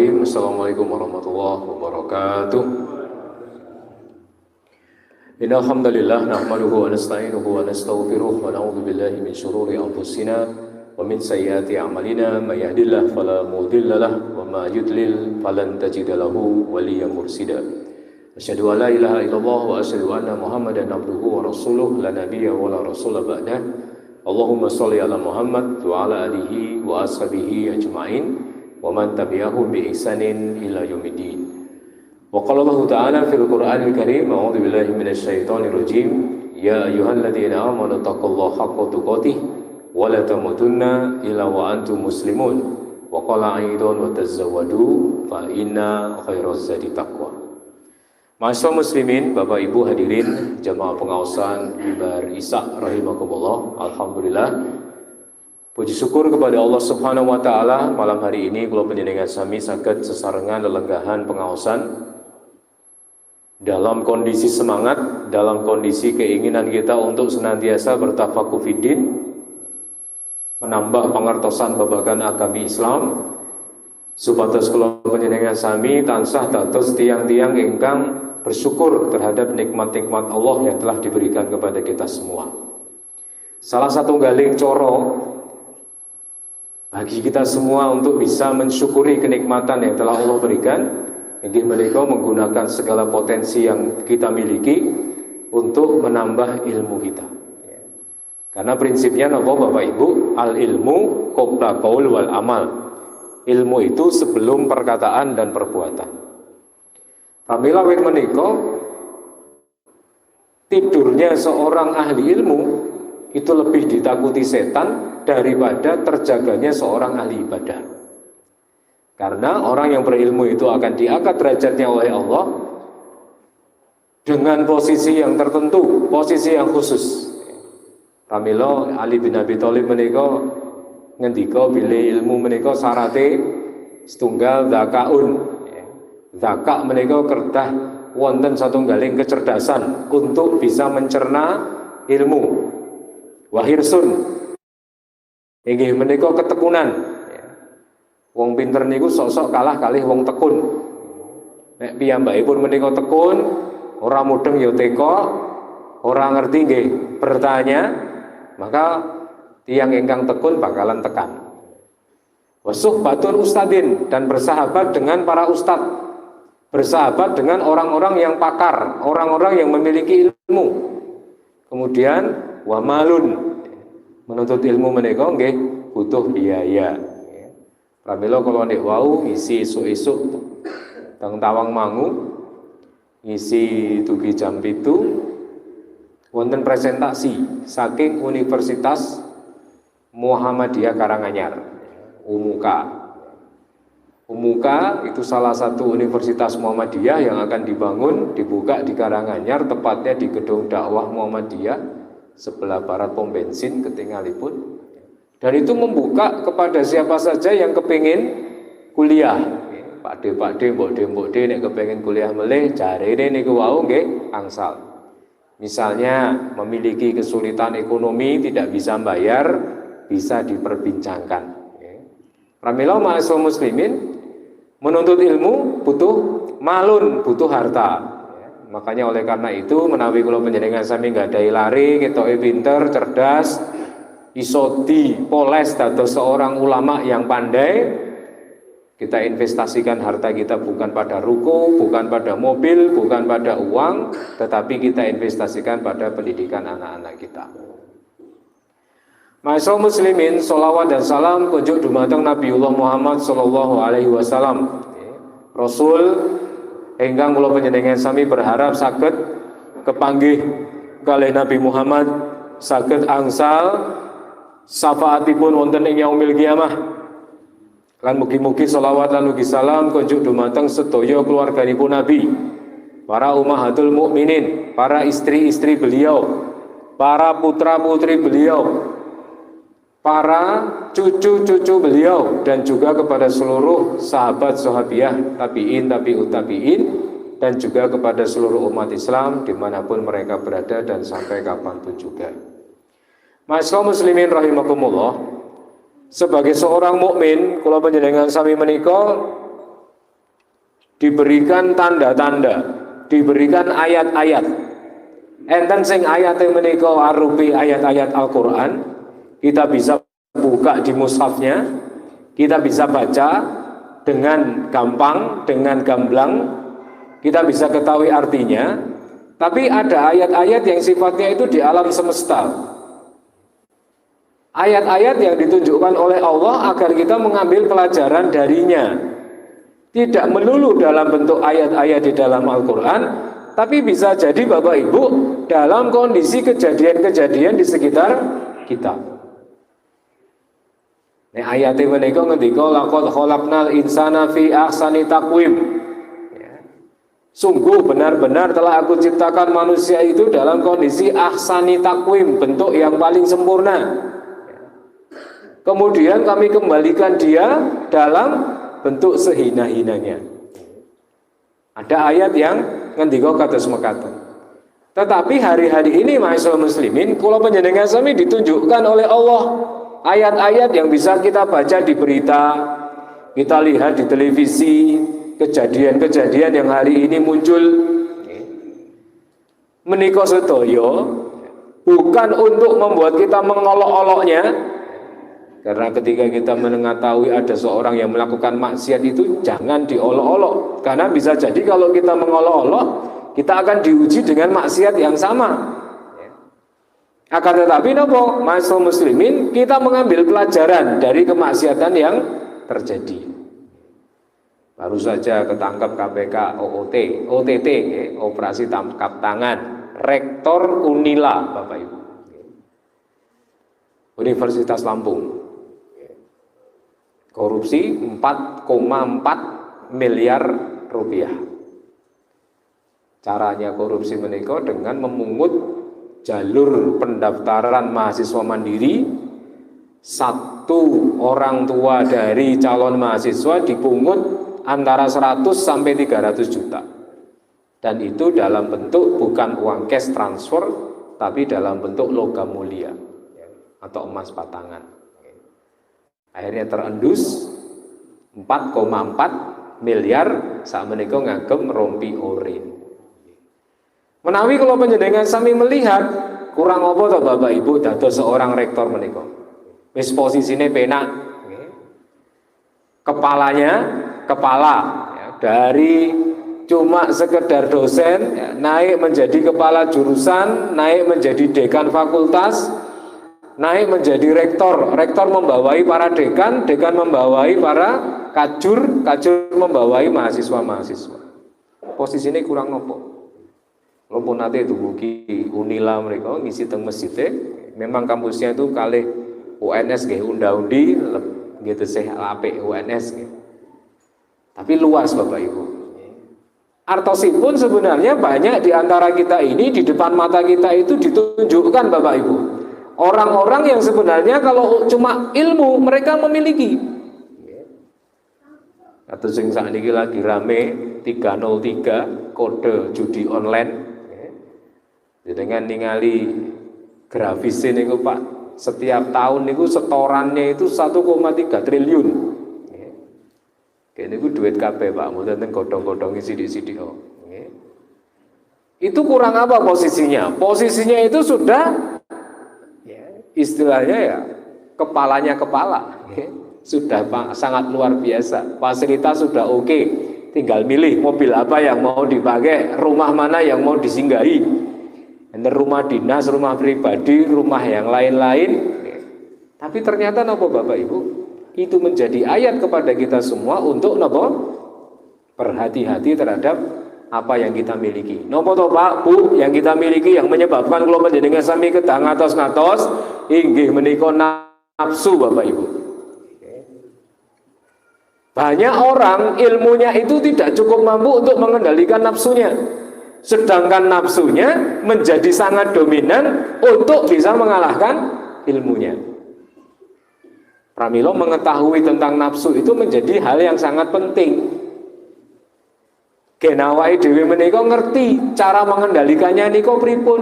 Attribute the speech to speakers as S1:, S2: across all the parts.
S1: Bismillahirrahmanirrahim. Assalamualaikum warahmatullahi wabarakatuh. Innal hamdalillah nahmaduhu wa nasta'inuhu wa nastaghfiruh wa na'udzu billahi min shururi anfusina wa min sayyiati a'malina may yahdihillahu fala mudilla lahu wa may yudlil falan tajida lahu waliyyan mursyida. Asyhadu an la ilaha illallah wa asyhadu anna Muhammadan abduhu wa rasuluh la nabiyya wa la rasula ba'dah. Allahumma shalli ala Muhammad wa ala alihi wa ashabihi ajma'in wa man tabi'ahum bi ihsanin ila yaumiddin. Wa qala Allah ta'ala fil Qur'anil Karim, a'udzu billahi minasy syaithanir rajim, ya ayyuhalladzina amanu taqullaha haqqa tuqatih wa la tamutunna illa wa antum muslimun. Wa qala aidan wa tazawwadu fa inna khairaz zadi taqwa. Ma'asyiral muslimin, Bapak Ibu hadirin jamaah pengaosan Mibar Isa rahimakumullah. Alhamdulillah, puji syukur kepada Allah Subhanahu wa taala, malam hari ini kula panjenengan sami saged sesarengan lelenggahan pengaosan dalam kondisi semangat, dalam kondisi keinginan kita untuk senantiasa bertafakuh fiddin, menambah pangertosan babagan agami Islam, supados kula panjenengan sami tansah dados tiang-tiang ingkang bersyukur terhadap nikmat-nikmat Allah yang telah diberikan kepada kita semua. Salah satu galing coro bagi kita semua untuk bisa mensyukuri kenikmatan yang telah Allah berikan, inggih menika menggunakan segala potensi yang kita miliki untuk menambah ilmu kita. Karena prinsipnya napa Bapak Ibu, al ilmu qabla qaul wal amal. Ilmu itu sebelum perkataan dan perbuatan. Pramila wit menika tidurnya seorang ahli ilmu itu lebih ditakuti setan daripada terjaganya seorang ahli ibadah. Karena orang yang berilmu itu akan diangkat derajatnya oleh Allah dengan posisi yang tertentu, posisi yang khusus. Pramila Ali bin Abi Thalib menika ngendika bilih ilmu menika syarate setunggal zakaun. Zakat menika kerdah wonten satunggaling kecerdasan untuk bisa mencerna ilmu. Wahirsun inggih menika ketekunan. Wong pinter niku sok-sok kalah kalih wong tekun. Nek piyambakipun menika tekun, ora mudeng ya teka, ora ngerti nggih bertanya, maka tiyang ingkang tekun bakalan tekan. Wasuhbatul ustadin, dan bersahabat dengan para ustad. Bersahabat dengan orang-orang yang pakar, orang-orang yang memiliki ilmu. Kemudian wamalun, menuntut ilmu menika nggih butuh biaya. Pramila kula nek wau ngisi esuk-esuk teng Tawangmangu, ngisi dugi jam 7 wonten presentasi saking Universitas Muhammadiyah Karanganyar, UMUKA. UMUKA itu salah satu universitas Muhammadiyah yang akan dibangun, dibuka di Karanganyar, tepatnya di gedung dakwah Muhammadiyah sebelah barat pom bensin ketinggalipun. Dan itu membuka kepada siapa saja yang kepingin kuliah. Pakde, mbok-de nek kepingin kuliah melih jarene niku wau nggih angsal. Misalnya memiliki kesulitan ekonomi, tidak bisa bayar, bisa diperbincangkan. Pramila ma'asyiral muslimin, menuntut ilmu butuh malun, butuh harta. Makanya oleh karena itu menawi kula panjenengan sami nggadahi lari, ketoke pinter, cerdas, iso dipoles dados seorang ulama yang pandai, kita investasikan harta kita bukan pada ruko, bukan pada mobil, bukan pada uang, tetapi kita investasikan pada pendidikan anak-anak kita. Ma'asyiral muslimin, sholawat dan salam kunjuk dumateng Nabiullah Muhammad sallallahu alaihi wasallam. Rasul ingkang kula panjenengan sami berharap saged kepanggih kalih Nabi Muhammad, saged angsal syafaatipun wonten ing yaumil qiyamah. Lan mugi-mugi sholawat lan mugi salam kunjuk dumateng sedaya keluarganipun Nabi, para ummahatul mukminin, para istri-istri beliau, para putra-putri beliau, para cucu-cucu beliau, dan juga kepada seluruh sahabat sahabiah, tabi'in, tabi'ut tabi'in, dan juga kepada seluruh umat Islam dimanapun mereka berada dan sampai kapanpun juga. Ma'asyiral muslimin rahimakumullah, sebagai seorang mukmin kula panjenengan sami menika diberikan tanda-tanda, diberikan ayat-ayat. Enten sing ayate menika arupi ayat-ayat Al-Qur'an, kita bisa buka di mushafnya, kita bisa baca dengan gampang, dengan gamblang, kita bisa ketahui artinya. Tapi ada ayat-ayat yang sifatnya itu di alam semesta. Ayat-ayat yang ditunjukkan oleh Allah agar kita mengambil pelajaran darinya. Tidak melulu dalam bentuk ayat-ayat di dalam Al-Quran, tapi bisa jadi Bapak Ibu dalam kondisi kejadian-kejadian di sekitar kita. Nek ayate menika ngendika laqad khalaqnal insana fi ahsani taqwim. Sungguh benar-benar telah aku ciptakan manusia itu dalam kondisi ahsani taqwim, bentuk yang paling sempurna. Kemudian kami kembalikan dia dalam bentuk sehina-hinanya. Ada ayat yang ngendika kados mekaten. Tetapi hari-hari ini ma'asyiral muslimin, kula panjenengan sami ditunjukkan oleh Allah ayat-ayat yang bisa kita baca di berita, kita lihat di televisi, kejadian-kejadian yang hari ini muncul. Menika sedaya bukan untuk membuat kita mengolok-oloknya, karena ketika kita mengetahui ada seorang yang melakukan maksiat itu jangan diolok-olok, karena bisa jadi kalau kita mengolok-olok kita akan diuji dengan maksiat yang sama. Akan tetapi napa ma'asyiral muslimin, kita mengambil pelajaran dari kemaksiatan yang terjadi. Baru saja ketangkap KPK OTT, operasi tangkap tangan Rektor Unila, Bapak Ibu, Universitas Lampung. Korupsi 4,4 miliar rupiah. Caranya korupsi menika dengan memungut jalur pendaftaran mahasiswa mandiri. Satu orang tua dari calon mahasiswa dipungut antara 100 sampai 300 juta. Dan itu dalam bentuk bukan uang cash transfer, tapi dalam bentuk logam mulia atau emas batangan. Akhirnya terendus 4,4 miliar saat menika ngagem rompi orin. Menawi kalau panjenengan sami melihat kurang apa to Bapak Ibu dados seorang rektor menika. Wis posisine penak. Kepala ya, dari cuma sekedar dosen ya, naik menjadi kepala jurusan, naik menjadi dekan fakultas, naik menjadi rektor. Rektor membawai para dekan, dekan membawai para kajur, kajur membawai mahasiswa-mahasiswa. Posisinya kurang nopo. Walaupun nanti dugi Unila mereka ngisi teng masjid, memang kampusnya itu kalih UNS nggih unda-undi gitu sih apik UNS nggih. Tapi luas Bapak Ibu. Artosipun sebenarnya banyak di antara kita ini, di depan mata kita itu ditunjukkan Bapak Ibu. Orang-orang yang sebenarnya kalau cuma ilmu mereka memiliki. Atau sing sakniki lagi rame 303 kode judi online. Dengan ningali grafis ini Pak, setiap tahun niku setorannya itu 1,3 triliun. Ini duit kabeh Pak, mboten godhong-godhongi sithik-sithik. Itu kurang apa posisinya? Posisinya itu sudah istilahnya ya kepalanya kepala, sudah sangat luar biasa. Fasilitas sudah oke, tinggal milih mobil apa yang mau dipakai, rumah mana yang mau disinggahi, rumah dinas, rumah pribadi, rumah yang lain-lain. Tapi ternyata napa Bapak Ibu, itu menjadi ayat kepada kita semua untuk napa berhati-hati terhadap apa yang kita miliki. Napa to Pak, Bu, yang kita miliki yang menyebabkan kula panjenengan sami kedah ngatos-ngatos inggih menika nafsu Bapak Ibu. Banyak orang ilmunya itu tidak cukup mampu untuk mengendalikan nafsunya. Sedangkan nafsunya menjadi sangat dominan untuk bisa mengalahkan ilmunya. Pramila mengetahui tentang nafsu itu menjadi hal yang sangat penting. Genawai dewi menika ngerti cara mengendalikannya niko pripun.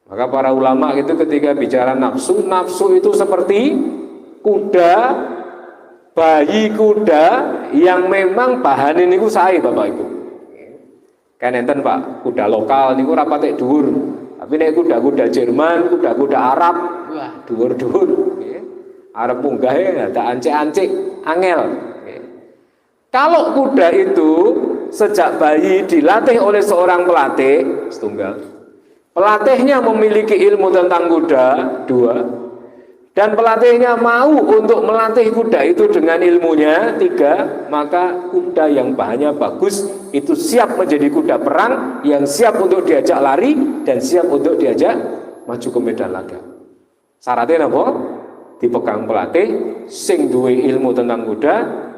S1: Maka para ulama itu ketika bicara nafsu, nafsu itu seperti kuda bayi kuda yang memang bahan ini ku sae Bapak Ibu. Kan enten Pak, kuda lokal niku ora patek dhuwur. Tapi nek kuda-kuda Jerman, kuda-kuda Arab, wah dhuwur-dhuwur nggih. Arep munggahe ada ancik-ancik angel. Kalau kuda itu sejak bayi dilatih oleh seorang pelatih setunggal, pelatihnya memiliki ilmu tentang kuda dua, dan pelatihnya mau untuk melatih kuda itu dengan ilmunya tiga, maka kuda yang bahannya bagus itu siap menjadi kuda perang yang siap untuk diajak lari dan siap untuk diajak maju ke medan laga. Syaratnya apa? Dipegang pelatih sing duwe ilmu tentang kuda,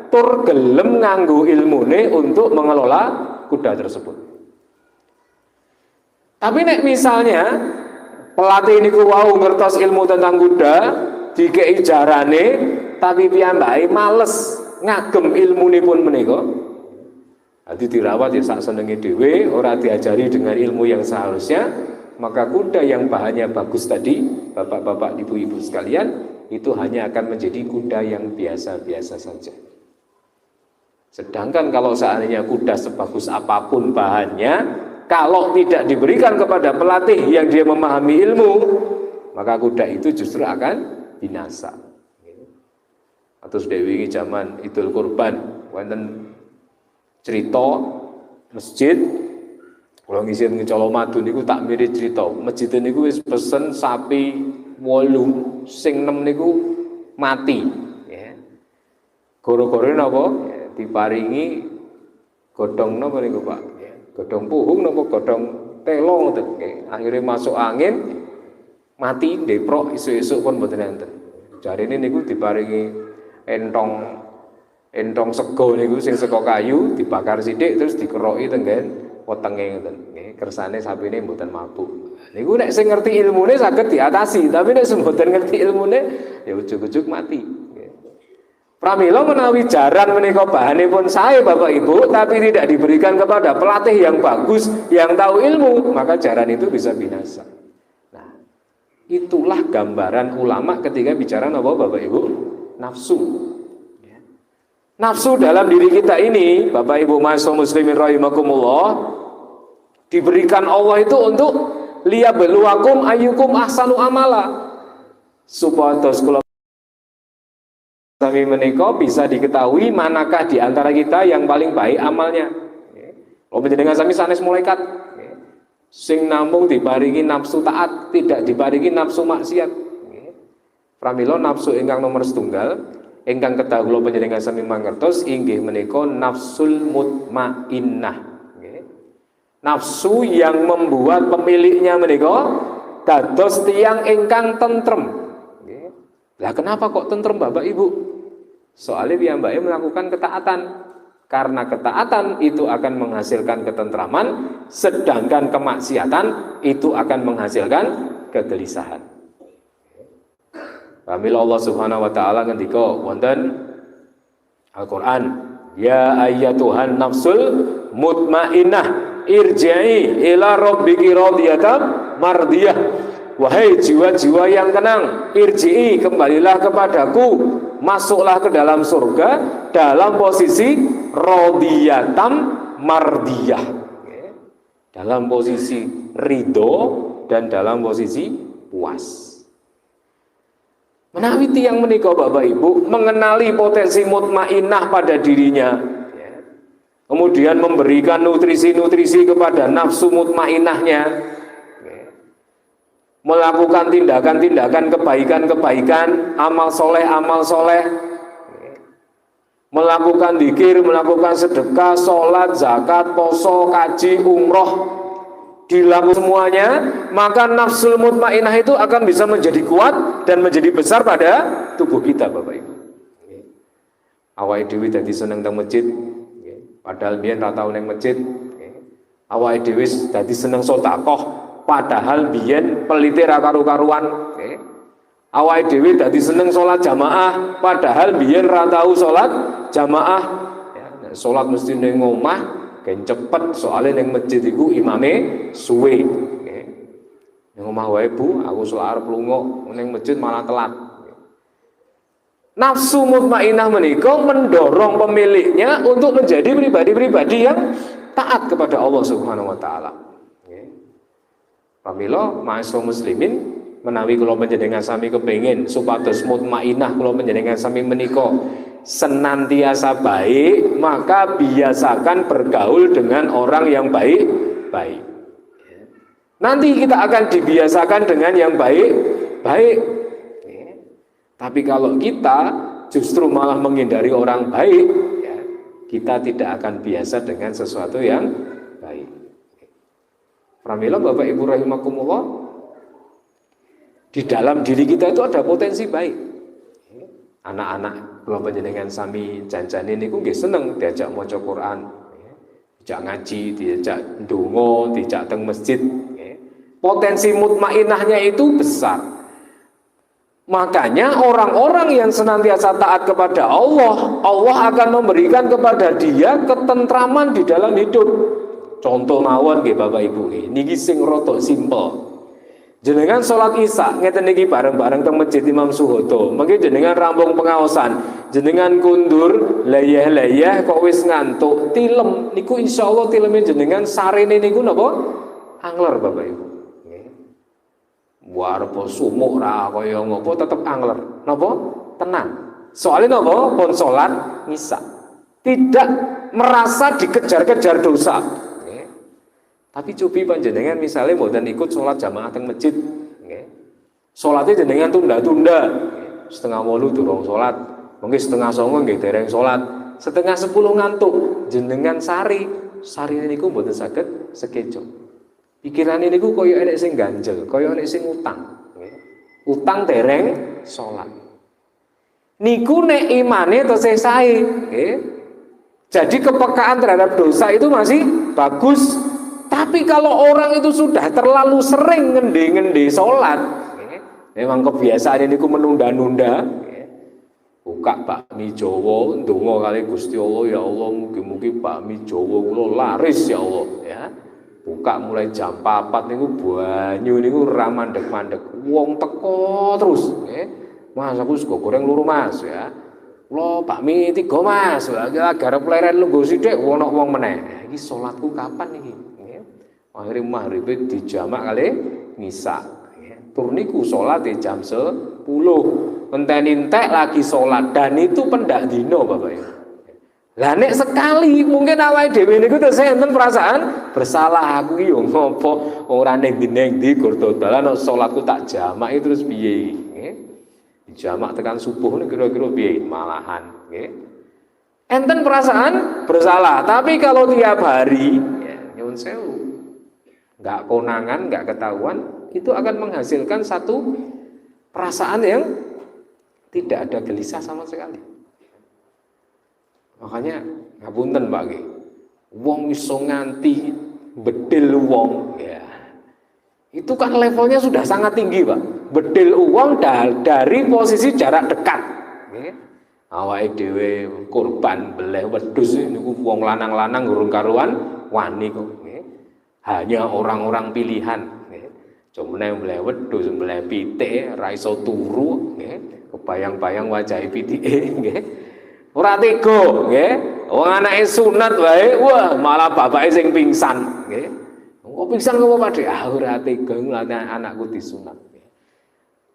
S1: tur gelem nganggo ilmune untuk mengelola kuda tersebut. Tapi nek misalnya pelatih niku wau ngertos ilmu tentang kuda, dikei jarane, tapi piyambake males ngagem ilmunipun menika. Dadi dirawat ya sak senenge dhewe, ora diajari dengan ilmu yang seharusnya, maka kuda yang bahannya bagus tadi, Bapak-bapak, Ibu-ibu sekalian, itu hanya akan menjadi kuda yang biasa-biasa saja. Sedangkan kalau seandainya kuda sebagus apapun bahannya, kalau tidak diberikan kepada pelatih yang dia memahami ilmu, maka kuda itu justru akan binasa. Atau dewi zaman Idul Kurban, wonten cerita masjid, kalau ngisi ngecolo madu niku tak mirip cerita. Masjid niku wis pesen sapi 8, sing 6 niku mati. Goro-goro napa? Diparingi godhong napa niku Pak? Godhong puhung napa godhong telo ngoten nggih. Akhire masuk angin mati ndeprok esuk-esuk pun mboten enten. Jarine niku diparingi entong sego niku sing saka kayu dibakar sithik terus dikeroki tenggen wetenge ngoten nggih. Kersane sapine mboten mabuk. Niku nek sing ngerti ilmune saged diatasi, tapi nek mboten ngerti ilmune ya ujug-ujug mati. Pramila menawi jaran menika bahanipun sae Bapak Ibu, tapi tidak diberikan kepada pelatih yang bagus, yang tahu ilmu, maka jaran itu bisa binasa. Nah, itulah gambaran ulama ketika bicara apa Bapak Ibu? Nafsu. Nafsu dalam diri kita ini, Bapak Ibu Masya muslimin rahimakumullah, diberikan Allah itu untuk liyabluwakum ayyukum ahsanu amala. Supados kula sami menika bisa diketahui manakah di antara kita yang paling baik amalnya. Kalau panjenengan sami sanes malaikat, sing namung diparingi nafsu taat, tidak diparingi nafsu maksiat. Pramila nafsu ingkang nomor setunggal, ingkang kedah kula panjenengan sami mangertos inggih menika nafsul mutmainnah. Nafsu yang membuat pemiliknya menika dados tiyang ingkang tentrem. Lah kenapa kok tentrem Bapak Ibu? Soalnya piyambake melakukan ketaatan. Karena ketaatan itu akan menghasilkan ketentraman, sedangkan kemaksiatan itu akan menghasilkan kegelisahan. Pamila Allah Subhanahu wa taala ngendika wonten Al-Qur'an, ya ayyatuhan nafsul mutmainnah irji'i ila rabbiki radiyatan mardiyah. Wahai jiwa-jiwa yang tenang, irji'i, kembalilah kepadaku, masuklah ke dalam surga dalam posisi rodiyatam mardiyah, dalam posisi ridho dan dalam posisi puas. Menawi tiyang menika Bapak Ibu mengenali potensi mutmainnah pada dirinya, kemudian memberikan nutrisi-nutrisi kepada nafsu mutmainnahnya, melakukan tindakan-tindakan kebaikan-kebaikan, amal soleh, melakukan dzikir, melakukan sedekah, sholat, zakat, poso, kaji, umroh, dilakukan semuanya, maka nafsul mutmainnah itu akan bisa menjadi kuat dan menjadi besar pada tubuh kita Bapak Ibu. Awake dhewe dadi seneng teng masjid, padahal biyen ra tau ning masjid. Awake dhewe dadi seneng sedekah, padahal biyen pelite ra karu-karuan. Awake dhewe dadi seneng salat jamaah, padahal biyen ra tau salat jamaah. Salat mesti ning omah, gen cepet, soalnya ning masjid iku imame suwe. Ning omah wae Bu, aku sok arep lunga, ning masjid malah telat. Nafsu mutmainah menika mendorong pemiliknya untuk menjadi pribadi-pribadi yang taat kepada Allah Subhanahu wa taala. Nggih. Pramila ma'asyiral muslimin menawi kula panjenengan sami kepengin supados mutmainah kula panjenengan sami menika senantiasa baik, maka biasakan bergaul dengan orang yang baik-baik. Nanti kita akan dibiasakan dengan yang baik-baik. Tapi kalau kita justru malah menghindari orang baik, ya, kita tidak akan biasa dengan sesuatu yang baik. Pramila Bapak Ibu rahimakumullah, di dalam diri kita itu ada potensi baik. Anak-anak kalau panjenengan sami janjane niku nggih seneng diajak maca Quran, diajak ngaji, diajak ndonga, diajak teng masjid. Potensi mutmainahnya itu besar. Makanya orang-orang yang senantiasa taat kepada Allah, Allah akan memberikan kepada dia ketentraman di dalam hidup. Contoh mawon nggih Bapak Ibu, niki sing rada simpel. Jenengan salat Isya ngeten niki bareng-bareng teng Masjid Imam Suhoto. Mengki jenengan rampung pengaosan, jenengan kundur layah-layah kok wis ngantuk, tilem niku insyaallah tileme jenengan sarene niku napa? Angler Bapak Ibu. Warpo sumuk ra kaya ngopo tetep angler. Napa? Tenang. Soalnya napa? Pun salat Isya. Tidak merasa dikejar-kejar dosa. Tapi cobi panjenengan misalnya mboten ikut salat jamaah teng masjid, nggih. Salatnya jenengan tunda-tunda. Setengah 8 durung salat, mungkin setengah 9 nggih dereng salat, setengah 10 ngantuk, jenengan sarine niku mboten saged sekejo. Pikiran ini ku koyo enek sing ganjel, koyo enek sing utang. Utang dereng salat. Niku nek imane tesih sae, nggih. Jadi kepekaan terhadap dosa itu masih bagus. Tapi kalau orang itu sudah terlalu sering ngende-ngende salat, memang kebiasaan ini ku menunda-nunda. Buka bakmi Jawa, ndonga kali Gusti Allah, ya Allah mugi-mugi bakmi Jawa kula laris ya Allah, ya. Buka mulai jam 4 niku banyu niku ra mandeg-mandeg. Wong teko terus, nggih. Mas aku sego goreng loro Mas ya. Kula bakmi 3 Mas. Garep leren lungguh sithik ono wong meneh. Iki salatku kapan iki? Nggih. Akhire maghrib dijamak kali ngisa. Tur niku salat jam 10. Ngenteni entek lagi salat dan itu pendak dina Bapak Ibu. Lah nek sekali mungkin awake dhewe niku tesih enten perasaan bersalah, aku iki yo ngopo ora ning ndi gur dodalan salatku tak jamaki terus piye nggih. Dijamak tekan subuh niku kira-kira piye malahan nggih. Enten perasaan bersalah, tapi kalau tiap hari ya nyuwun sewu. Enggak konangan, enggak ketahuan, itu akan menghasilkan satu perasaan yang tidak ada gelisah sama sekali. Makanya ngapunten Pak nggih. Wong iso nganti bedil wong ya. Itu kan levelnya sudah sangat tinggi, Pak. Bedil uang dari posisi jarak dekat. Nggih. Awake dhewe korban beleh wedhus niku wong lanang-lanang urung karuan wani kok nggih. Hanya orang-orang pilihan nggih. Jomene beleh wedhus, beleh pitik ra iso turu nggih. Kebayang-bayang wajah pitike nggih. Ora tega nggih. Wong anake sunat wae, wah malah bapake sing pingsan nggih. Kok pingsan kok Pak Dik? Ah ora tega anakku disunat.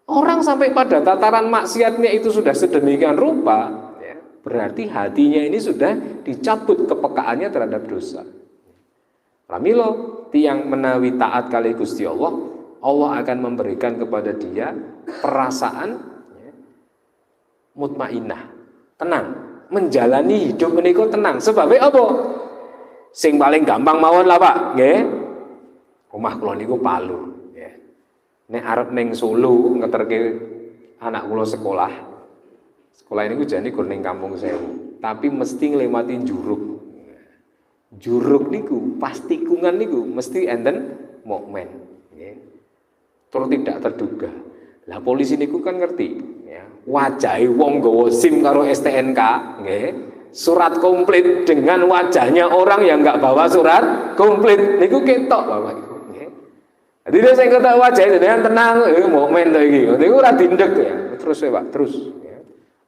S1: Orang sampai pada tataran maksiatnya itu sudah sedemikian rupa, ya, berarti hatinya ini sudah dicabut kepekaannya terhadap dosa. Pramila tiang menawi taat kali Gusti Allah, Allah akan memberikan kepada dia perasaan ya, mutmainah, tenang. Menjalani hidup menika tenang. Sebabnya apa? Sing paling gampang mawon lah Pak, nggih. Omah kula niku Palu, ya. Nek arep ning Solo ngeterke anak kula sekolah. Sekolah niku jane gur ning Kampung Sewu, tapi mesti nglewati Juruk. Juruk niku pas tikungan niku mesti enten mukmin, nggih. Terus tidak terduga. Lah polisi niku kan ngerti. Wajahe wong nggawa SIM karo STNK, nggih. Surat komplit dengan wajahnya orang yang enggak bawa surat komplit niku ketok Bapak Ibu, nggih. Dadi nek sing ketok wajahe jenengan tenang, mukmin to iki. Niku ora dindek ya. Terus ya Pak, terus ya.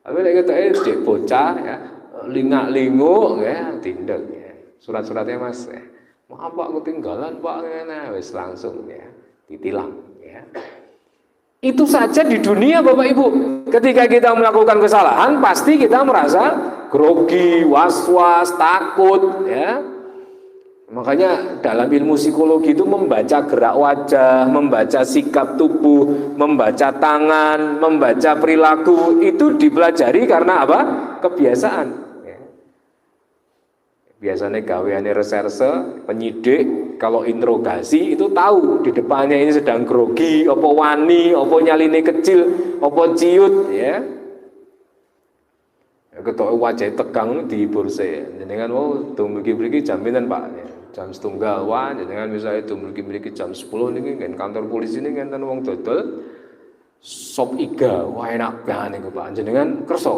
S1: Tapi nek ketoke dek bocah ya, lingak-linguk ya, tindak ya. Surat-suratnya Mas ya. Maaf Pak, ketinggalan Pak, ngene wis langsung ya, ditilang ya. Itu saja di dunia Bapak Ibu. Ketika kita melakukan kesalahan, pasti kita merasa grogi, was-was, takut ya. Makanya dalam ilmu psikologi itu membaca gerak wajah, membaca sikap tubuh, membaca tangan, membaca perilaku itu dipelajari karena apa? Kebiasaan. Biasanya gaweane reserse, penyidik kalau interogasi itu tahu di depannya ini sedang grogi, apa wani, apa nyaline kecil, apa ciut ya. Ketok wajah tegang di bursa jenengan mriki jaminan Pak ya. Jam setunggal jenengan misalnya mriki jam 10 niki kan kantor polisi niki enten wong dodol sop iga enak banget niku Pak jenengan kersa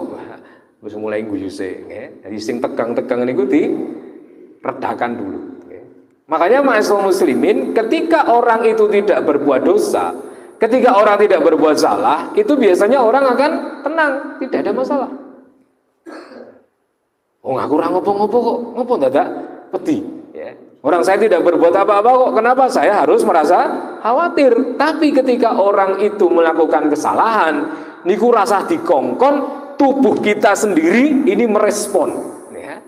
S1: wis mulai guyuse nggih. Jadi sing tegang-tegang niku diredakan dulu nggih. Makanya ma'asyiral muslimin ketika orang itu tidak berbuat dosa, ketika orang tidak berbuat salah, itu biasanya orang akan tenang, tidak ada masalah. Aku ora ngopo-ngopo kok, ngopo dadak pedih ya. Orang saya tidak berbuat apa-apa kok, kenapa saya harus merasa khawatir? Tapi ketika orang itu melakukan kesalahan, niku rasa dikongkon, tubuh kita sendiri ini merespon ya.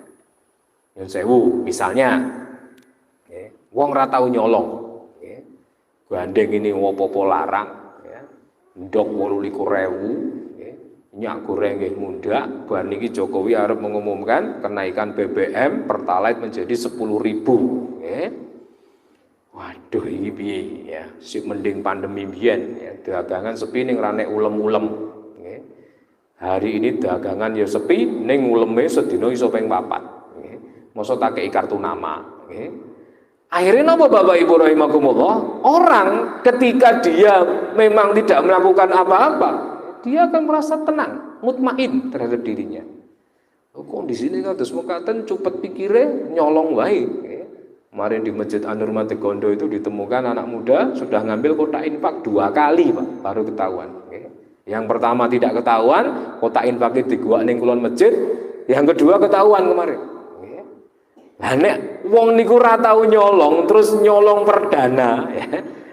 S1: Yang sewu misalnya ya, wong ra tau nyolong ya. Gandeng ini wopo-wopo larang ya. Ndok 28.000 minyak goreng nggih mundak, bar niki Jokowi arep mengumumkan kenaikan BBM Pertalite menjadi 10.000 nggih. Waduh iki piye ya, sik mending pandemi biyen ya, dagangan sepi ning rane ulem-ulem nggih. Hari ini dagangan ya sepi ning uleme sedina iso ping 4 nggih. Mosok tak kei kartu nama nggih. Akhirnya apa Bapak Ibu rahimakumullah? Orang ketika dia memang tidak melakukan apa-apa, dia akan merasa tenang, mutmain terhadap dirinya. Kok di sini kados mekaten cepet pikire nyolong wae. Kemarin di Masjid An-Nur Mategondo itu ditemukan anak muda sudah ngambil kotak infak 2 kali, Pak, baru ketahuan. Yang pertama tidak ketahuan, kotak infaknya diguak ning kulon masjid. Yang kedua ketahuan kemarin. Lah nek wong niku ora tau nyolong terus nyolong perdana ya.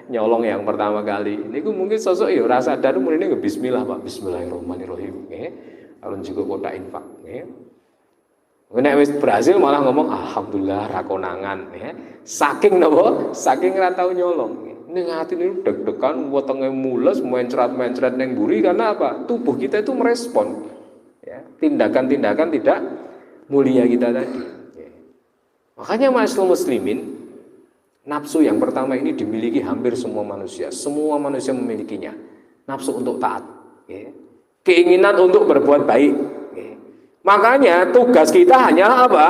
S1: Nyolong yang pertama kali niku mungkin sosok ya ora sadar mrene bismillah Pak, bismillahirrahmanirrahim nggih. Alun juga kotak infak nggih. Nek wis berhasil malah ngomong alhamdulillah ra konangan ya. Saking napa? Saking ora tau nyolong. Ning ati niku deg-degan wetenge mules mencret-mencret ning mburi karena apa? Tubuh kita itu merespon ya, tindakan-tindakan tidak mulia kita tadi. Ya. Makanya ma'asyiral muslimin, nafsu yang pertama ini dimiliki hampir semua manusia. Semua manusia memilikinya. Nafsu untuk taat. Ya. Keinginan untuk berbuat baik. Ya. Makanya tugas kita hanyalah apa?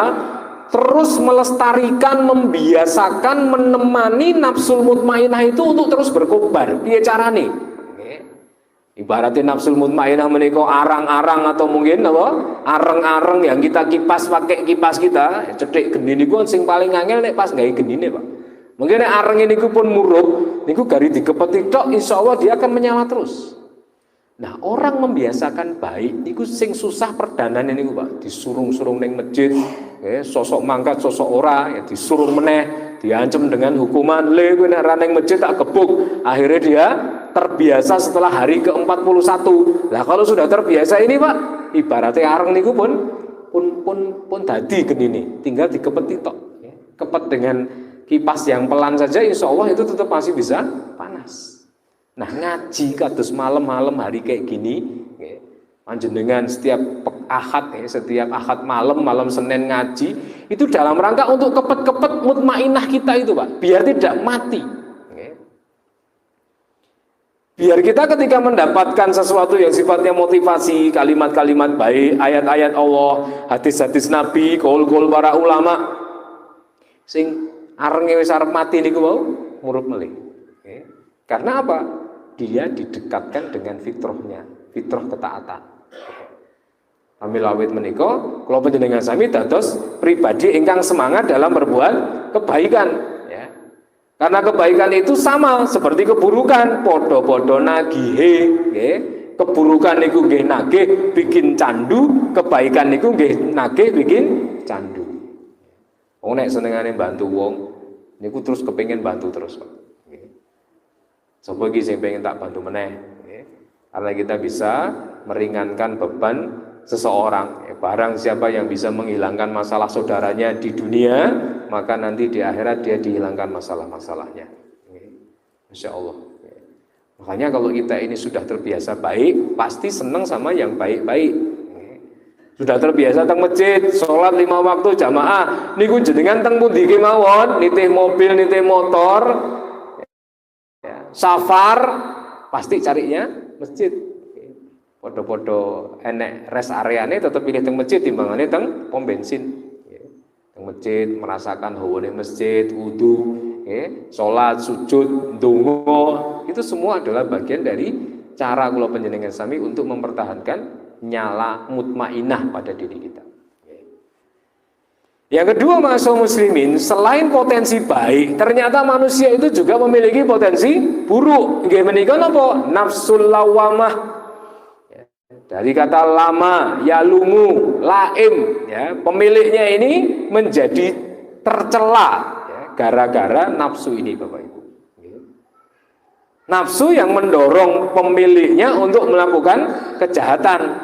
S1: Terus melestarikan, membiasakan, menemani nafsul mutmainah itu untuk terus berkobar. Piye carane? Ya. Ibaratnya nafsul mutmainah menika arang-arang atau mungkin apa? Areng-areng yang kita kipas pakai kipas kita. Cedhik geni niku sing paling angel nek pas gawe genine, Pak. Mungkin areng ini pun murub, niku gari dikepeti tok, insyaallah dia akan menyala terus. Nah, orang membiasakan baik, niku sing susah perdanane niku Pak, disurung-surung ning masjid, ya, sosok mangkat, sosok ora, ya disuruh meneh, diancam dengan hukuman, le kowe nek ra ning masjid tak gebuk. Akhirnya dia terbiasa setelah hari ke-41. Lah kalau sudah terbiasa ini Pak, ibaratnya areng niku pun dadi genine, tinggal dikepeti tok, ya. Kepet dengan kipas yang pelan saja insya Allah itu tetap masih bisa panas. Nah ngaji kados malam-malam hari kayak gini panjenengan setiap ahad setiap ahad malam Senin ngaji itu dalam rangka untuk kepet-kepet mutmainah kita itu Pak, biar tidak mati. Biar kita ketika mendapatkan sesuatu yang sifatnya motivasi, kalimat-kalimat baik, ayat-ayat Allah, hadis-hadis Nabi, qaul-qaul para ulama sing arenge wis arep mati niku wau murup melih. Karena apa? Dia didekatkan dengan fitrahnya, fitrah ketaatan. Amil awit menika kula panjenengan sami dados pribadi ingkang semangat dalam berbuat kebaikan ya. Karena kebaikan itu sama seperti keburukan, padha-padha nagihe nggih. Keburukan niku nggih nagih bikin candu, kebaikan niku nggih nagih bikin candu. Wong nek senengane bantu wong niku terus kepengin bantu terus, Pak. Nggih. Sapa iki sing pengen tak bantu meneh, nggih. Karena kita bisa meringankan beban seseorang. Barang siapa yang bisa menghilangkan masalah saudaranya di dunia, maka nanti di akhirat dia dihilangkan masalah-masalahnya. Masya Allah. Makanya kalau kita ini sudah terbiasa baik, pasti senang sama yang baik-baik. Sudah terbiasa teng masjid, sholat 5 waktu jamaah, niku jenengan teng pundi kemawon, nitih mobil, nitih motor, safar, pasti carinya masjid. Podo-podo enek rest areane tetap pilih teng masjid timbangannya teng pom bensin. Teng masjid merasakan hawane masjid, wudu, sholat, sujud, ndonga, itu semua adalah bagian dari cara kula panjenengan sami untuk mempertahankan nyala mutmainah pada diri kita. Yang kedua, ma'asyiral muslimin, selain potensi baik, ternyata manusia itu juga memiliki potensi buruk. Nggih menika napa? Nafsul lawamah. Dari kata lama, yalumu, laim, ya, pemiliknya ini menjadi tercela, ya, gara-gara nafsu ini, Bapak Ibu. Nafsu yang mendorong pemiliknya untuk melakukan kejahatan.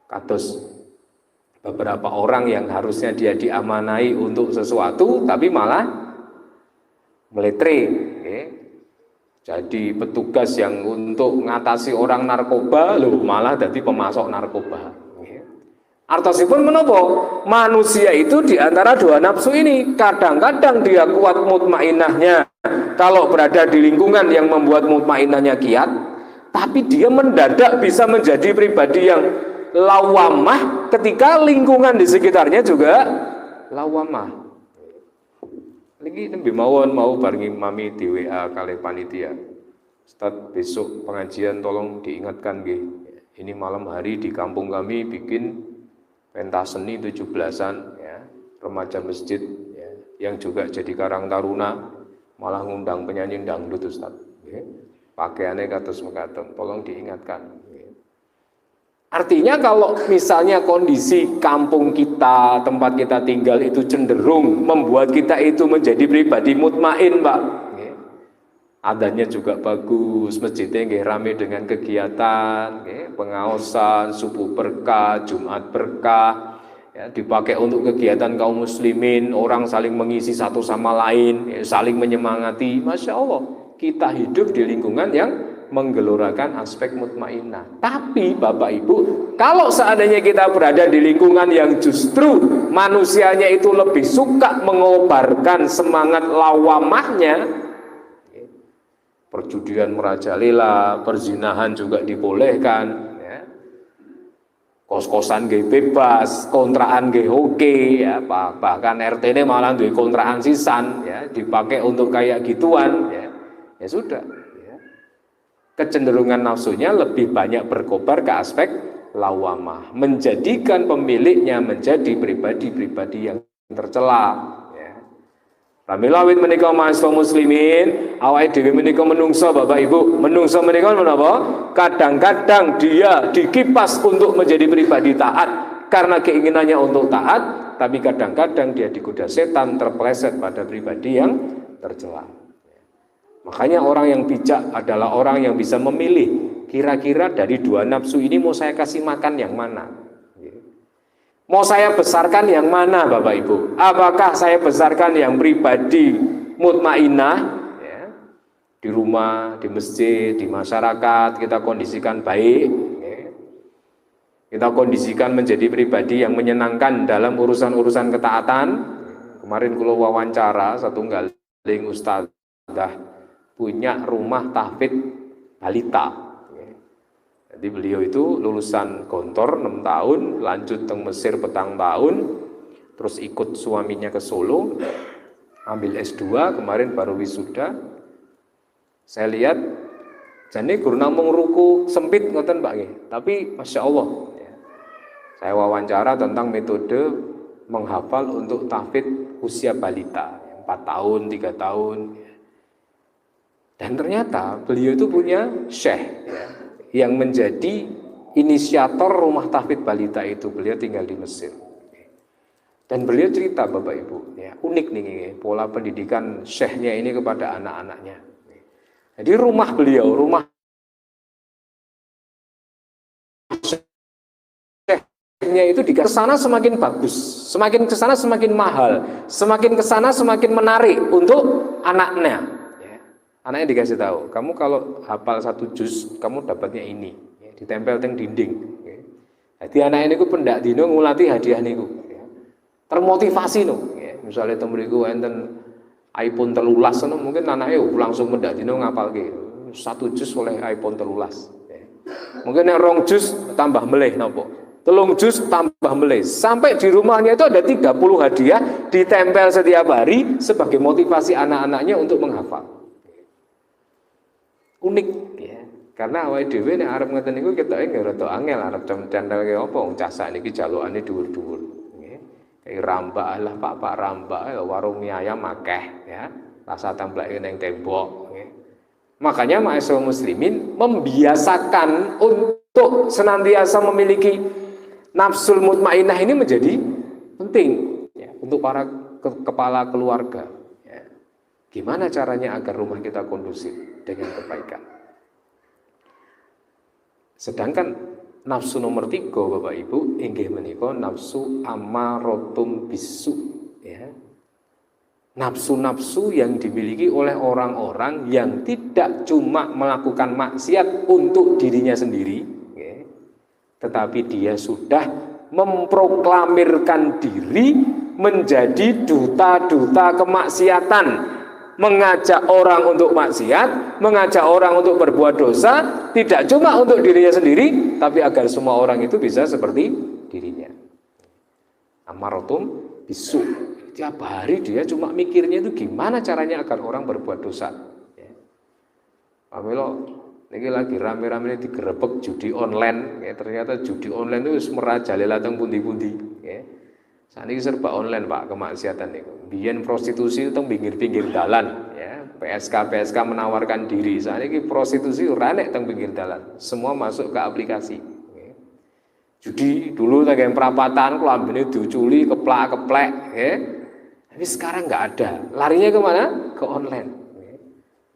S1: Kados beberapa orang yang harusnya dia diamanai untuk sesuatu, tapi malah meletre. Jadi petugas yang untuk mengatasi orang narkoba, malah jadi pemasok narkoba. Artosipun menapa? Manusia itu diantara dua nafsu ini, kadang-kadang dia kuat mutmainahnya kalau berada di lingkungan yang membuat mutmainahnya kiat, tapi dia mendadak bisa menjadi pribadi yang lawamah ketika lingkungan di sekitarnya juga lawamah. Lagi nembe mawon mau barengi mami di WA kali panitia. Ustaz, besok pengajian tolong diingatkan nggih. Ini malam hari di kampung kami bikin pentas seni 17-an ya, remaja masjid ya, yang juga jadi karang taruna, malah ngundang penyanyi dangdut Ustaz. Ya. Pakaiannya kados mekaten, tolong diingatkan. Artinya kalau misalnya kondisi kampung kita, tempat kita tinggal itu cenderung membuat kita itu menjadi pribadi mutmain, Pak. Adanya juga bagus, masjidnya nggih rame dengan kegiatan, pengaosan, subuh berkah, Jumat berkah, ya, dipakai untuk kegiatan kaum muslimin, orang saling mengisi satu sama lain, saling menyemangati. Masya Allah, kita hidup di lingkungan yang menggelorakan aspek mutmainah. Tapi Bapak Ibu, kalau seandainya kita berada di lingkungan yang justru manusianya itu lebih suka mengobarkan semangat lawamahnya, perjudian merajalela, perzinahan juga dibolehkan, ya. Kos-kosan nggih bebas, kontrakan nggih oke, ya, bahkan RT ini malah duwe kontrakan sisan, ya, dipakai untuk kayak gituan, ya, ya sudah. Kecenderungan nafsunya lebih banyak berkobar ke aspek lawamah, menjadikan pemiliknya menjadi pribadi-pribadi yang tercela. Ramilawit menika ma'asyiral muslimin, awake dhewe menika menungso Bapak Ibu, menungso menika menapa? Kadang-kadang dia dikipas untuk menjadi pribadi taat karena keinginannya untuk taat, tapi kadang-kadang dia digoda setan terpeleset pada pribadi yang tercela. Makanya orang yang bijak adalah orang yang bisa memilih kira-kira dari dua nafsu ini mau saya kasih makan yang mana, mau saya besarkan yang mana Bapak Ibu. Apakah saya besarkan yang pribadi mutmainah, ya, di rumah, di masjid, di masyarakat kita kondisikan baik, ya. Kita kondisikan menjadi pribadi yang menyenangkan dalam urusan-urusan ketaatan. Kemarin kula wawancara satu galing ustadzah punya rumah tahfidz balita. Jadi beliau itu lulusan Gontor 6 tahun, lanjut ke Mesir petang tahun, terus ikut suaminya ke Solo, ambil S2, kemarin baru wisuda. Saya lihat, jadi guru namung ruku sempit ngoten Pak nggih, tapi Masya Allah, ya. Saya wawancara tentang metode menghafal untuk tahfidz usia balita, 4 tahun, 3 tahun. Dan ternyata beliau itu punya syekh ya, yang menjadi inisiator rumah tahfidz balita itu. Beliau tinggal di Mesir. Dan beliau cerita Bapak Ibu, ya, unik nih pola pendidikan syekhnya ini kepada anak-anaknya. Jadi rumah beliau, rumah syekhnya itu di sana semakin bagus, semakin ke sana semakin mahal, semakin ke sana semakin menarik untuk anaknya. Anaknya dikasih tahu, kamu kalau hafal 1 juz, kamu dapatnya ini, ya, ditempel teng dinding. Ya. Jadi anak ini ku pendak dino ngulati hadiah niku, ya. Termotivasi no. Ya. Misalnya temuiku enten iPhone 13, no, mungkin anaknya langsung pendak dino ngapalke 1 juz oleh iPhone 13. Ya. Mungkin yang 2 juz tambah meleh nopo, 3 juz tambah meleh, sampai di rumahnya itu ada 30 hadiah ditempel setiap hari sebagai motivasi anak-anaknya untuk menghafal. Unik ya, karena awake dhewe nek arep ngoten niku ketoke nggih rada angel arep candhalke apa wong casak niki jalukane dhuwur-dhuwur nggih. Kayak rambak lah Pak rambak warung mie ayam akeh ya, rasa templeke ning tembok nggih. Makanya ma'asyiral muslimin membiasakan untuk senantiasa memiliki nafsul mutmainnah ini menjadi penting ya, untuk para kepala keluarga. Gimana caranya agar rumah kita kondusif dengan kebaikan? Sedangkan nafsu nomor 3 Bapak Ibu inggih menika nafsu amaratum bisu ya. Nafsu-nafsu yang dimiliki oleh orang-orang yang tidak cuma melakukan maksiat untuk dirinya sendiri ya, tetapi dia sudah memproklamirkan diri menjadi duta-duta kemaksiatan, mengajak orang untuk maksiat, mengajak orang untuk berbuat dosa, tidak cuma untuk dirinya sendiri, tapi agar semua orang itu bisa seperti dirinya. Amaratum bisu. Tiap hari dia cuma mikirnya itu gimana caranya agar orang berbuat dosa. Ya. Pamilo, ini lagi rame-rame digerebek judi online. Ya, ternyata judi online itu merajalela teng pundi-pundi. Ya. Saat ini serba online Pak kemaksiatan itu. Biyen prostitusi teng pinggir-pinggir dalan, ya. PSK menawarkan diri. Saat ini prostitusi ranek teng pinggir dalan. Semua masuk ke aplikasi. Ya. Judi dulu teng perapatan klambine diuculi keplak-keplek, ya. Tapi sekarang nggak ada. Larinya kemana? Ke online. Ya.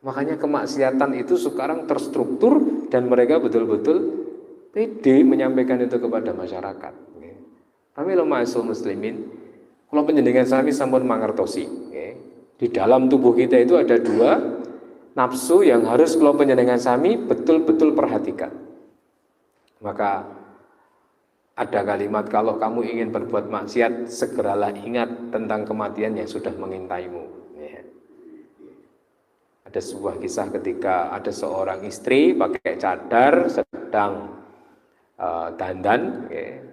S1: Makanya kemaksiatan itu sekarang terstruktur dan mereka betul-betul pede menyampaikan itu kepada masyarakat. Ya. Kami ma'asyiral muslimin, kalau panjenengan sami sampun mangertosi, ya, di dalam tubuh kita itu ada 2 nafsu yang harus kalau panjenengan sami betul-betul perhatikan. Maka ada kalimat, kalau kamu ingin berbuat maksiat, segeralah ingat tentang kematian yang sudah mengintaimu. Ya. Ada sebuah kisah ketika ada seorang istri pakai cadar sedang dandan, ya.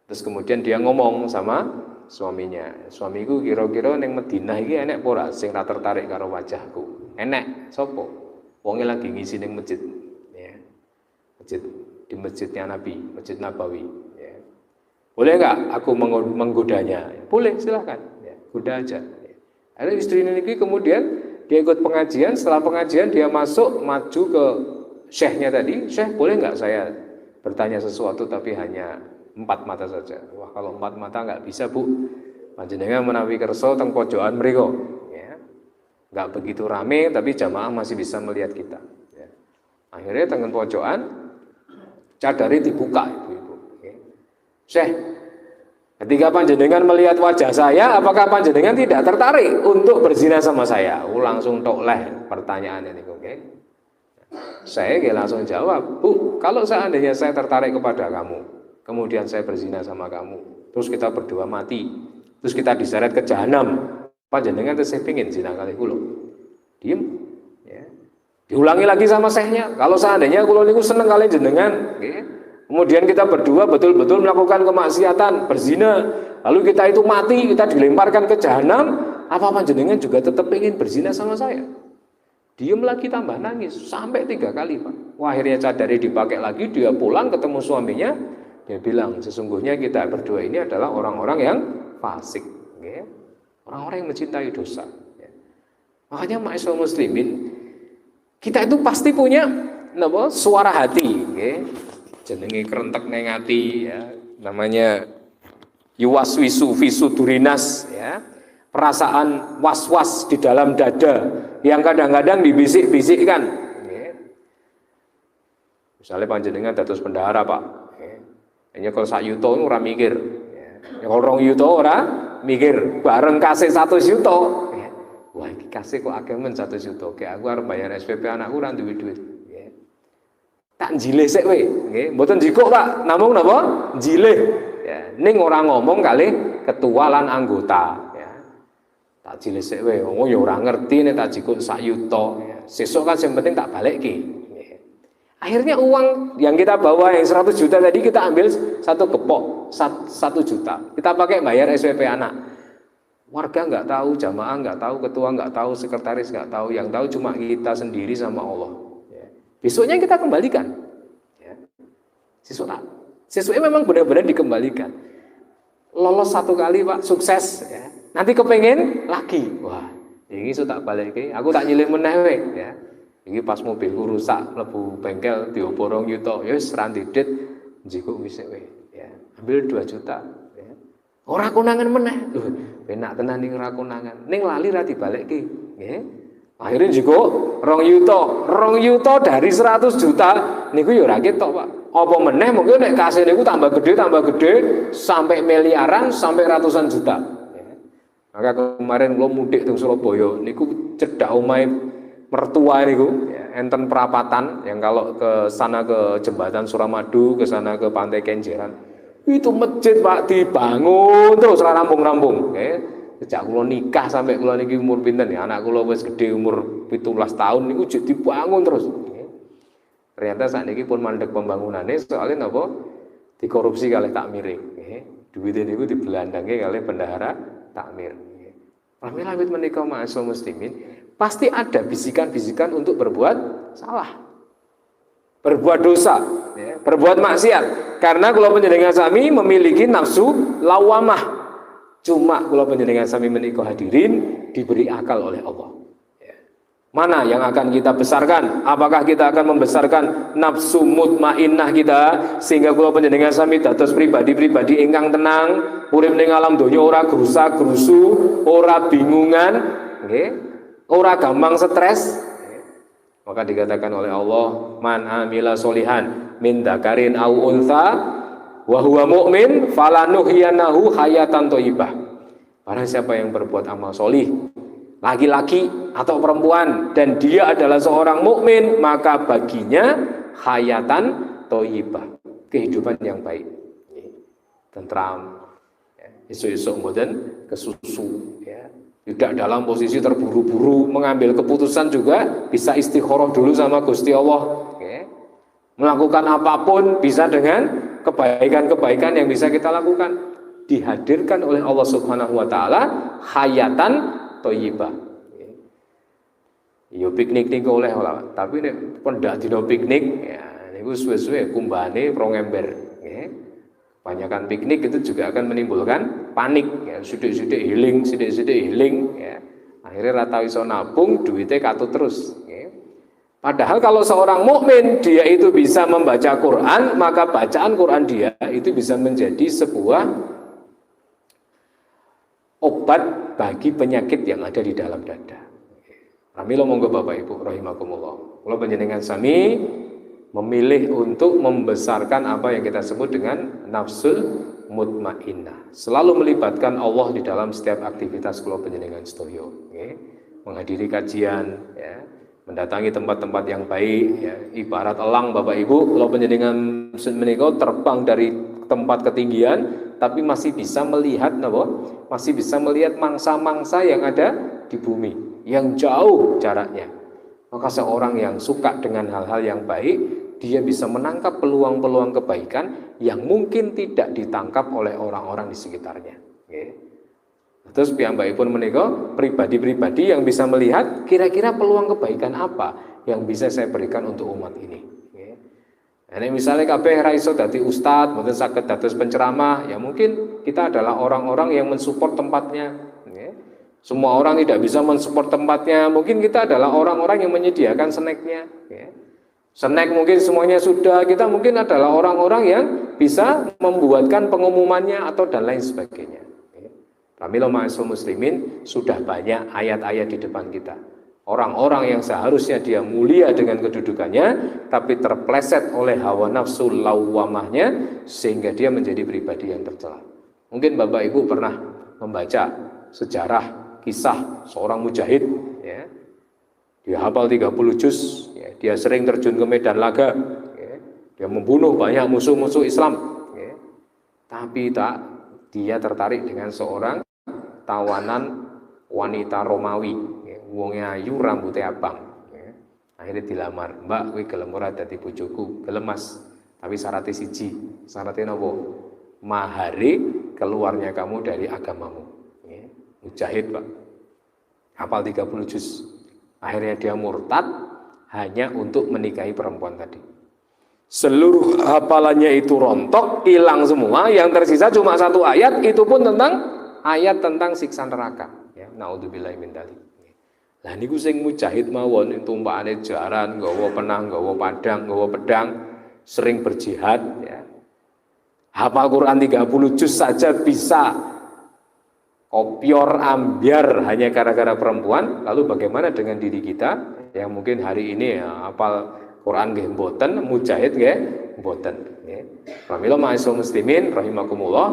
S1: Terus kemudian dia ngomong sama suaminya, suamiku kira-kira ning Madinah iki enek apa ora sing ra tertarik karo wajahku? Enek, sapa? Wonge lagi ngisi ning masjid, ya. Masjid di masjidnya Nabi, Masjid Nabawi, ya. Boleh enggak aku menggodanya? Boleh, silakan, ya, goda aja. Ya. Ada istri ini kemudian dia ikut pengajian, setelah pengajian dia masuk maju ke syekhnya tadi, "Syekh, boleh enggak saya bertanya sesuatu tapi hanya 4 mata saja." Wah, kalau 4 mata enggak bisa, Bu. Panjenengan menawi kersa teng pojokan mriku, ya. Enggak begitu rame tapi jamaah masih bisa melihat kita, ya. Akhirnya teng pojokan cadare dibuka, Ibu-ibu. Ya. Syekh, ketika panjenengan melihat wajah saya, apakah panjenengan tidak tertarik untuk berzina sama saya? Langsung tok leh pertanyaan ini, oke. Saya langsung jawab, "Bu, kalau seandainya saya tertarik kepada kamu, kemudian saya berzina sama kamu, terus kita berdua mati, terus kita diseret ke jahanam, panjenengan tesih pengin zina kali kula?" Diem, ya. Diulangi lagi sama syekhnya, "Kalau seandainya kula niku seneng kali jenengan, okay, kemudian kita berdua betul-betul melakukan kemaksiatan, berzina, lalu kita itu mati, kita dilemparkan ke jahanam, apa panjenengan juga tetap pengin berzina sama saya?" Diem lagi tambah nangis sampai 3 kali, Pak. Wah, akhirnya cadari dipakai lagi, dia pulang ketemu suaminya. Dia bilang, sesungguhnya kita berdua ini adalah orang-orang yang fasik, orang-orang yang mencintai dosa. Makanya ma'asyiral muslimin, Kita itu pasti punya suara hati, nggih. Jenenge krentek ning ati ya, namanya yuwaswisu fisudurinas ya. Perasaan was-was di dalam dada yang kadang-kadang dibisik-bisikkan. Misalnya panjenengan dados bendahara, Pak. Hanya kalau sak yuto ora mikir. Ya kalau 2 yuto ora mikir, bareng kasih 1 yuto. Wah, iki kasih kok akeh men 1 yuto. Kayak aku arep bayar SPP anakku ora duwe duit. Tak jilih sik kowe, nggih. Mboten jikuk, Pak. Namung napa? Jilih. Ya, ning ora ngomong kali ketua lan anggota. Tak jilih sik kowe, wong ya ora ngerti nek tak jikuk 1 yuto. Sesuk kan yang penting tak balikke. Akhirnya uang yang kita bawa yang 100 juta tadi kita ambil 1 gepok, 1 juta. Kita pakai bayar SPP anak. Warga nggak tahu, jamaah nggak tahu, ketua nggak tahu, sekretaris nggak tahu. Yang tahu cuma kita sendiri sama Allah. Besoknya kita kembalikan. Sesuknya memang benar-benar dikembalikan. Lolos 1 kali, Pak, sukses. Ya. Nanti kepengen lagi. Wah, ini sudah tak balik. Aku tak nyilih meneh ya. Ini pas mobilku rusak, mlebu bengkel diopo 2 yuto, ya wis randidit njikuk wis ya. Ambil 2 juta ya. Ora konangan meneh. Lho, penak tenan ning ora konangan. Ning lali ra dibalikke, nggih. Akhirnya njikuk 2 yuto. 2 yuto dari 100 juta niku ya ora ketok, Pak. Apa meneh mungkin nek kasih niku tambah gede sampai miliaran, sampai ratusan juta. Ya. Maka kemarin kula mudik teng Surabaya niku cedhak omahe mertua niku ya, enten perapatan yang kalau ke sana ke jembatan Suramadu, ke sana ke Pantai Kenjeran. Itu masjid, Pak, dibangun terus rampung-rampung. Sejak kula nikah sampai kula niki umur pinten ya, anak kula wis gede umur 17 tahun niku dibangun terus. Ternyata saat ini pun mandek pembangunannya soalnya napa dikorupsi kalih takmir. Duitnya niku dibelandangi kalih bendahara takmir. Pramila-wit menika ma'asal muslimin, pasti ada bisikan-bisikan untuk berbuat salah, berbuat dosa, ya, berbuat maksiat. Karena kula panjenengan sami memiliki nafsu lawamah. Cuma kula panjenengan sami menika hadirin diberi akal oleh Allah. Mana yang akan kita besarkan? Apakah kita akan membesarkan nafsu mutmainnah kita sehingga kula panjenengan sami dados pribadi-pribadi ingkang tenang, urip ning alam donya ora gerusa-gerusu, ora bingungan, nggih, ora gampang stres. Maka dikatakan oleh Allah, man amila solihan min dzakarin au untha wa huwa mu'min falanuhyanahu hayatan thayyibah. Barang siapa yang berbuat amal solih, laki-laki atau perempuan, dan dia adalah seorang mukmin, maka baginya hayatan thayyibah, kehidupan yang baik, tentram, esuk-esuk mboten kesusu, ya. Tidak dalam posisi terburu-buru mengambil keputusan, juga bisa istikharah dulu sama Gusti Allah, ya. Melakukan apapun bisa dengan kebaikan-kebaikan yang bisa kita lakukan, dihadirkan oleh Allah Subhanahu wa taala hayatan thayyibah. Yo piknik niku oleh lah, tapi nek pendak dina piknik ya niku suwe-suwe kumbane 2 ember, nggih. Kebanyakan piknik itu juga akan menimbulkan panik, ya, sithik-sithik healing, sithik-sithik healing, ya. Akhirnya rata iso nabung, duitnya katut terus, ya. Padahal kalau seorang mukmin dia itu bisa membaca Quran, maka bacaan Quran dia itu bisa menjadi sebuah obat bagi penyakit yang ada di dalam dada. Pramila monggo Bapak Ibu rahimakumullah. Kula panjenengan sami memilih untuk membesarkan apa yang kita sebut dengan nafsul mutmainnah. Selalu melibatkan Allah di dalam setiap aktivitas kula panjenengan sedaya, nggih. Menghadiri kajian, ya, mendatangi tempat-tempat yang baik, ya. Ibarat elang Bapak Ibu, kula panjenengan menika terbang dari tempat ketinggian tapi masih bisa melihat napa? Masih bisa melihat mangsa-mangsa yang ada di bumi yang jauh jaraknya. Maka seorang yang suka dengan hal-hal yang baik, dia bisa menangkap peluang-peluang kebaikan yang mungkin tidak ditangkap oleh orang-orang di sekitarnya. Terus piyambakipun menika pribadi-pribadi yang bisa melihat kira-kira peluang kebaikan apa yang bisa saya berikan untuk umat ini. Nah, misalnya kabeh ra iso dadi ustadz, mboten saged dados penceramah, ya mungkin kita adalah orang-orang yang mensupport tempatnya. Semua orang tidak bisa mensupport tempatnya. Mungkin kita adalah orang-orang yang menyediakan snacknya. Ya. Snack mungkin semuanya sudah. Kita mungkin adalah orang-orang yang bisa membuatkan pengumumannya atau dan lain sebagainya. Pramila ma'asyiral muslimin, sudah banyak ayat-ayat di depan kita. Orang-orang yang seharusnya dia mulia dengan kedudukannya, tapi terpleset oleh hawa nafsu lawwamahnya, sehingga dia menjadi pribadi yang tercela. Mungkin Bapak Ibu pernah membaca sejarah kisah seorang mujahid, ya. Dia hafal 30 juz, ya. Dia sering terjun ke medan laga, ya. Dia membunuh banyak musuh-musuh Islam, ya. Tapi dia tertarik dengan seorang tawanan wanita Romawi, ya. Wongnya ayu, rambutnya abang, ya. Akhirnya dilamar, "Mbak, kowe gelem ora dadi bojoku?" "Gelem Mas, tapi syaratnya siji." "Syaratnya napa?" "Mahare keluarnya kamu dari agamamu." Ya. Mujahid, Pak, hafal 30 juz. Akhirnya dia murtad hanya untuk menikahi perempuan tadi. Seluruh hafalannya itu rontok, hilang semua. Yang tersisa cuma satu ayat, itu pun ayat tentang siksa neraka. Ya, naudzubillahi min dzalik. Lah niku sing mujahid mawon tumpakane jaran, nggawa penang, nggawa padang, nggawa pedang, sering berjihad, ya. Hafal Quran 30 juz saja bisa kopior ambiar hanya gara-gara perempuan. Lalu bagaimana dengan diri kita yang mungkin hari ini ya, hafal Quran nggih mboten, mujahid nggih mboten, nggih. Pramila ma'asyiral muslimin rahimakumullah.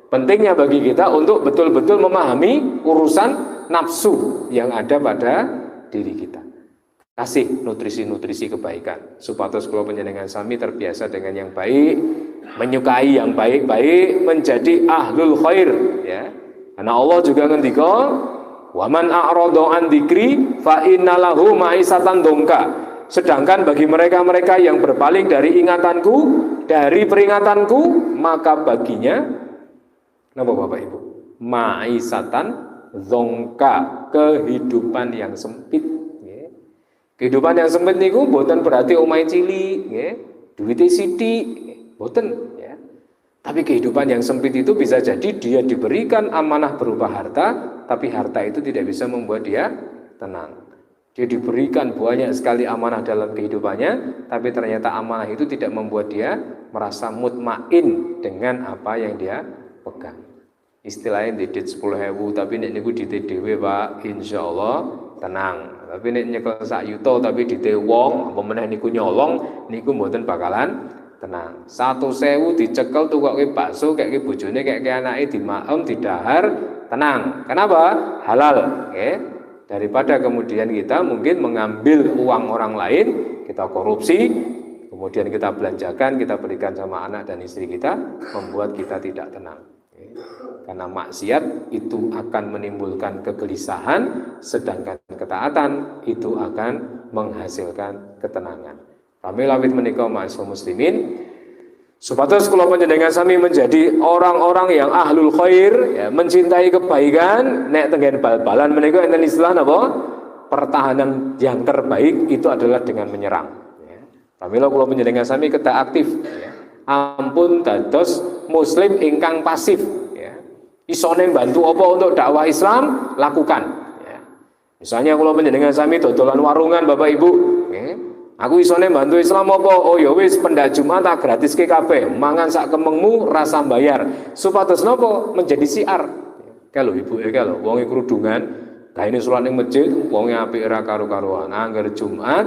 S1: Pentingnya bagi kita untuk betul-betul memahami urusan nafsu yang ada pada diri kita. Kasih nutrisi-nutrisi kebaikan. Supados kula panjenengan sami terbiasa dengan yang baik, menyukai yang baik-baik, menjadi ahlul khair, ya. Karena Allah juga ngendika, "Wa man a'rada an dzikri fa innalahu ma'isatan dongka." Sedangkan bagi mereka-mereka yang berpaling dari ingatanku, dari peringatanku, maka baginya napa Bapak Ibu? Ma'isatan dongka, kehidupan yang sempit. Kehidupan yang sempit niku mboten berarti omahe cilik, nggih. Duwite sithik, mboten, ya. Tapi kehidupan yang sempit itu bisa jadi dia diberikan amanah berupa harta, tapi harta itu tidak bisa membuat dia tenang. Dia diberikan banyak sekali amanah dalam kehidupannya, tapi ternyata amanah itu tidak membuat dia merasa mutmain dengan apa yang dia pegang. Istilahnya didit 10.000, tapi nek niku dite dhewe, Pak, insyaallah tenang. Tapi nek nyekel sak yuta tapi dite wong, apa meneh niku nyolong, niku mboten bakalan tenang. 100.000 dicekel tukoke bakso, kayake bojone, kayake anake dimaem, didahar, tenang. Kenapa? Halal, okay? Daripada kemudian kita mungkin mengambil uang orang lain, kita korupsi, kemudian kita belanjakan, kita berikan sama anak dan istri kita, membuat kita tidak tenang. Okay? Karena maksiat itu akan menimbulkan kegelisahan, sedangkan ketaatan itu akan menghasilkan ketenangan. Kami lawit menika ma'asyiral muslimin, supados kula panjenengan sami menjadi orang-orang yang ahlul khair, ya, mencintai kebaikan. Nek tenggen bal-balan menika enten istilah napa? Pertahanan yang terbaik itu adalah dengan menyerang. Ya. Pramila kula panjenengan sami kedah aktif. Ya. Ampun dados muslim ingkang pasif. Isone bantu apa untuk dakwah Islam, lakukan, ya. Misalnya kalau panjenengan sami dodolan warungan Bapak Ibu, ya. Aku isone bantu Islam apa? Oh ya wis pendak Jumat tak gratis ke kabeh, mangan sak kemengmu rasa bayar. Supados napa? Menjadi siar. Kalau Ibu kalau wonge kerudungan, gaene salat ning masjid, wonge apik ora karo-karuan. Angger Jumat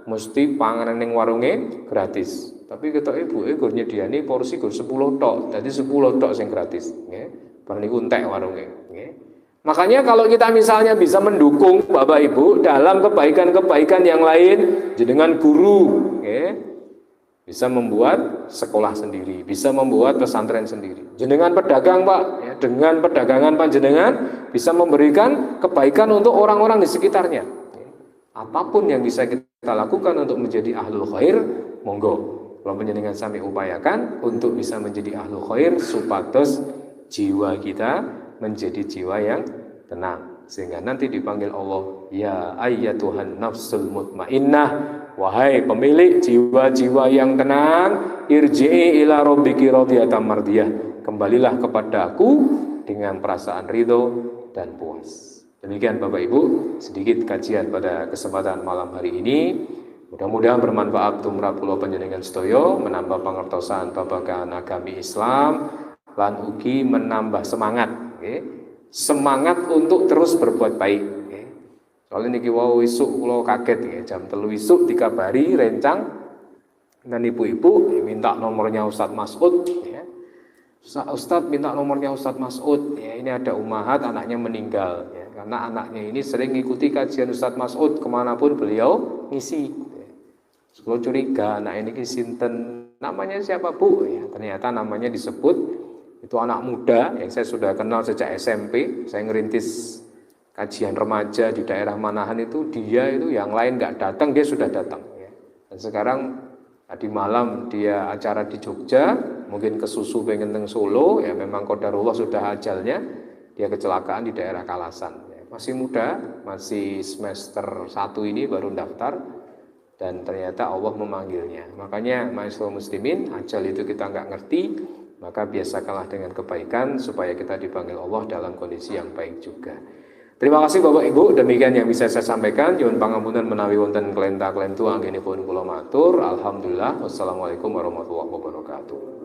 S1: mesti panganan ning warunge gratis. Tapi ketok ibuke gur nyediani porsi gur 10 tok. Dadi 10 tok sing gratis, nggih. Niku entek warungnya. Makanya kalau kita misalnya bisa mendukung Bapak Ibu dalam kebaikan-kebaikan yang lain, dengan guru, bisa membuat sekolah sendiri, bisa membuat pesantren sendiri. Jenengan pedagang Pak, ya, dengan perdagangan panjenengan bisa memberikan kebaikan untuk orang-orang di sekitarnya. Apapun yang bisa kita lakukan untuk menjadi ahlul khair, monggo. Kalau panjenengan sami upayakan untuk bisa menjadi ahlul khair, supados jiwa kita menjadi jiwa yang tenang, sehingga nanti dipanggil Allah, ya ayyatuhan nafsul mutmainnah, wahai pemilik jiwa-jiwa yang tenang, irji'i ila rabbiki radiyatan mardiyah, kembalilah kepada aku dengan perasaan ridho dan puas. Demikian Bapak Ibu, sedikit kajian pada kesempatan malam hari ini. Mudah-mudahan bermanfaat tumrap kula panjenengan sedaya, menambah pangertosan babagan agami Islam lan ugi menambah semangat, okay? Semangat untuk terus berbuat baik. Okay? Soalnya niki wau isuk kula kaget ya, jam 3 isuk dikabari rencang dan ibu-ibu minta nomornya Ustadz Mas'ud ya. Ustadz minta nomornya Ustadz Mas'ud ya, ini ada umahat anaknya meninggal ya, karena anaknya ini sering mengikuti kajian Ustadz Mas'ud kemanapun beliau ngisi ya. Saya curiga anak ini sinten, namanya siapa Bu ya, ternyata namanya disebut itu anak muda yang saya sudah kenal sejak SMP. Saya ngerintis kajian remaja di daerah Manahan itu, dia itu yang lain nggak datang, dia sudah datang ya. Dan sekarang tadi malam dia acara di Jogja, mungkin kesusu pengen teng Solo, ya memang qadarullah sudah ajalnya, dia kecelakaan di daerah Kalasan. Ya, masih muda, masih semester 1 ini baru daftar, dan ternyata Allah memanggilnya. Makanya ma'asyiral muslimin, ajal itu kita nggak ngerti, maka biasakanlah dengan kebaikan supaya kita dipanggil Allah dalam kondisi yang baik juga. Terima kasih Bapak Ibu, demikian yang bisa saya sampaikan. Nyuwun pangapunten menawi wonten kelenta-kelentu anggenipun kula matur. Alhamdulillah, wassalamualaikum warahmatullahi wabarakatuh.